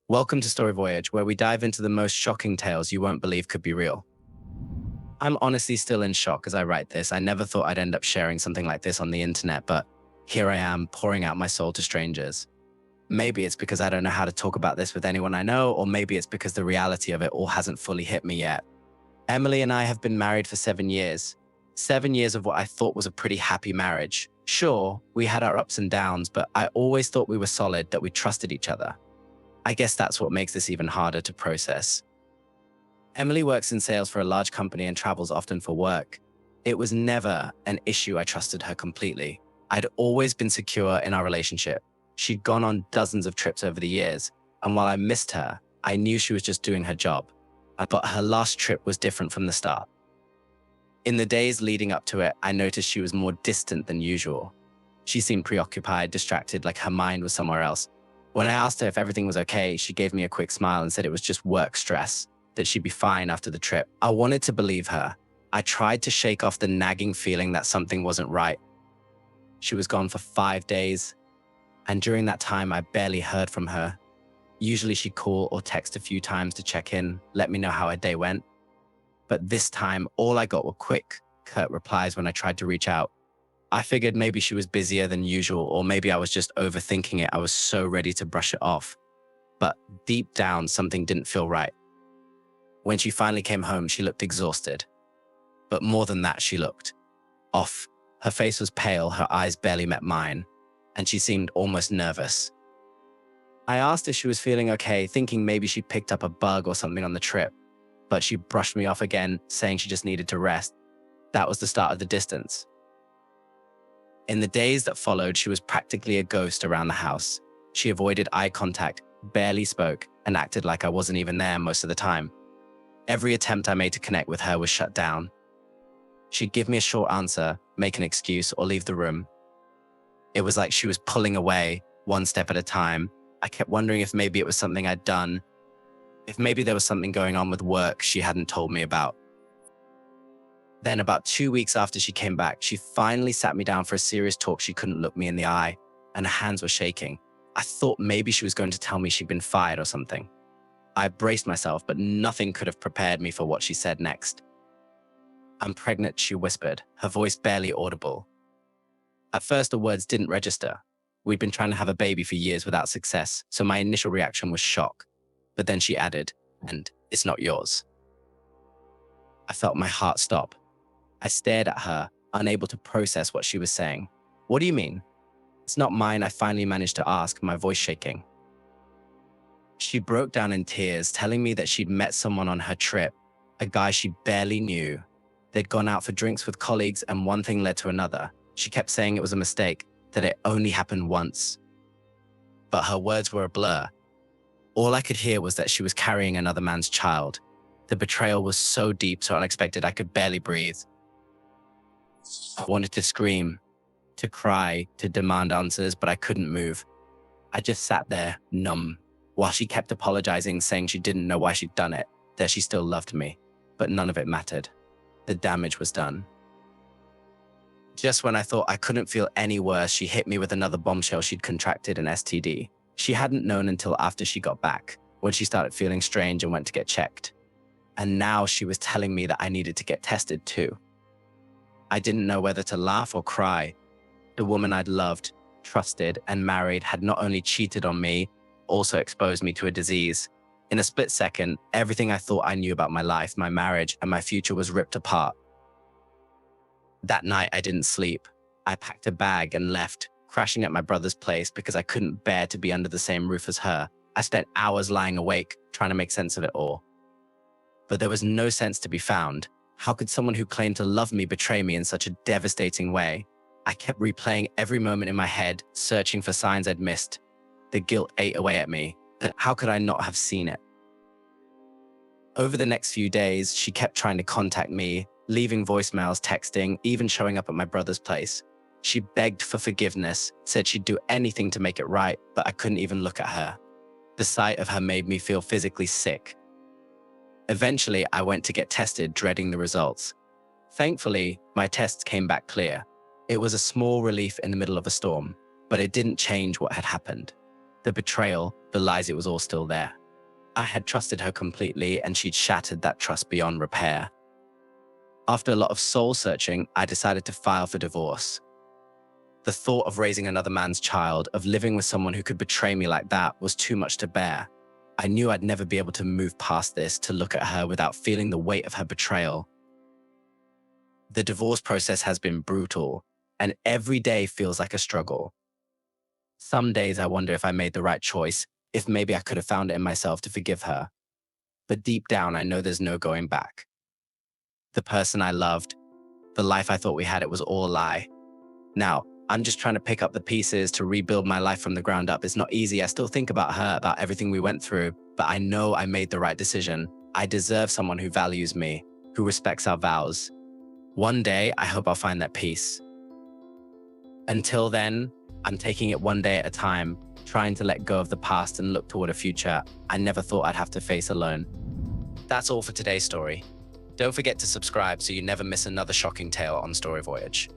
Welcome to Story Voyage, where we dive into the most shocking tales you won't believe could be real. I'm honestly still in shock as I write this. I never thought I'd end up sharing something like this on the internet, but here I am pouring out my soul to strangers. Maybe it's because I don't know how to talk about this with anyone I know, or maybe it's because the reality of it all hasn't fully hit me yet. Emily and I have been married for 7 years. 7 years of what I thought was a pretty happy marriage. Sure, we had our ups and downs, but I always thought we were solid, that we trusted each other. I guess that's what makes this even harder to process. Emily works in sales for a large company and travels often for work. It was never an issue. I trusted her completely. I'd always been secure in our relationship. She'd gone on dozens of trips over the years, and while I missed her, I knew she was just doing her job. But her last trip was different from the start. In the days leading up to it, I noticed she was more distant than usual. She seemed preoccupied, distracted, like her mind was somewhere else. When I asked her if everything was okay, she gave me a quick smile and said it was just work stress, that she'd be fine after the trip. I wanted to believe her. I tried to shake off the nagging feeling that something wasn't right. She was gone for 5 days, and during that time, I barely heard from her. Usually she'd call or text a few times to check in, let me know how her day went. But this time, all I got were quick, curt replies when I tried to reach out. I figured maybe she was busier than usual, or maybe I was just overthinking it. I was so ready to brush it off. But deep down, something didn't feel right. When she finally came home, she looked exhausted. But more than that, she looked off. Her face was pale, her eyes barely met mine, and she seemed almost nervous. I asked if she was feeling okay, thinking maybe she picked up a bug or something on the trip, but she brushed me off again, saying she just needed to rest. That was the start of the distance. In the days that followed, she was practically a ghost around the house. She avoided eye contact, barely spoke, and acted like I wasn't even there most of the time. Every attempt I made to connect with her was shut down. She'd give me a short answer, make an excuse, or leave the room. It was like she was pulling away, one step at a time. I kept wondering if maybe it was something I'd done, if maybe there was something going on with work she hadn't told me about. Then, about 2 weeks after she came back, she finally sat me down for a serious talk. She couldn't look me in the eye, and her hands were shaking. I thought maybe she was going to tell me she'd been fired or something. I braced myself, but nothing could have prepared me for what she said next. "I'm pregnant," she whispered, her voice barely audible. At first, the words didn't register. We'd been trying to have a baby for years without success, so my initial reaction was shock. But then she added, "And it's not yours." I felt my heart stop. I stared at her, unable to process what she was saying. "What do you mean?" "It's not mine," I finally managed to ask, my voice shaking. She broke down in tears, telling me that she'd met someone on her trip, a guy she barely knew. They'd gone out for drinks with colleagues, and one thing led to another. She kept saying it was a mistake, that it only happened once. But her words were a blur. All I could hear was that she was carrying another man's child. The betrayal was so deep, so unexpected, I could barely breathe. I wanted to scream, to cry, to demand answers, but I couldn't move. I just sat there, numb, while she kept apologizing, saying she didn't know why she'd done it, that she still loved me, but none of it mattered. The damage was done. Just when I thought I couldn't feel any worse, she hit me with another bombshell. She'd contracted an STD. She hadn't known until after she got back, when she started feeling strange and went to get checked. And now she was telling me that I needed to get tested too. I didn't know whether to laugh or cry. The woman I'd loved, trusted, and married had not only cheated on me, also exposed me to a disease. In a split second, everything I thought I knew about my life, my marriage, and my future was ripped apart. That night, I didn't sleep. I packed a bag and left, crashing at my brother's place because I couldn't bear to be under the same roof as her. I spent hours lying awake, trying to make sense of it all. But there was no sense to be found. How could someone who claimed to love me betray me in such a devastating way? I kept replaying every moment in my head, searching for signs I'd missed. The guilt ate away at me. How could I not have seen it? Over the next few days, she kept trying to contact me, leaving voicemails, texting, even showing up at my brother's place. She begged for forgiveness, said she'd do anything to make it right, but I couldn't even look at her. The sight of her made me feel physically sick. Eventually, I went to get tested, dreading the results. Thankfully, my tests came back clear. It was a small relief in the middle of a storm, but it didn't change what had happened. The betrayal belies it was all still there. I had trusted her completely, and she'd shattered that trust beyond repair. After a lot of soul searching, I decided to file for divorce. The thought of raising another man's child, of living with someone who could betray me like that, was too much to bear. I knew I'd never be able to move past this, to look at her without feeling the weight of her betrayal. The divorce process has been brutal, and every day feels like a struggle. Some days I wonder if I made the right choice, if maybe I could have found it in myself to forgive her. But deep down, I know there's no going back. The person I loved, the life I thought we had, it was all a lie. Now, I'm just trying to pick up the pieces to rebuild my life from the ground up. It's not easy. I still think about her, about everything we went through, but I know I made the right decision. I deserve someone who values me, who respects our vows. One day, I hope I'll find that peace. Until then, I'm taking it one day at a time, trying to let go of the past and look toward a future I never thought I'd have to face alone. That's all for today's story. Don't forget to subscribe so you never miss another shocking tale on Story Voyage.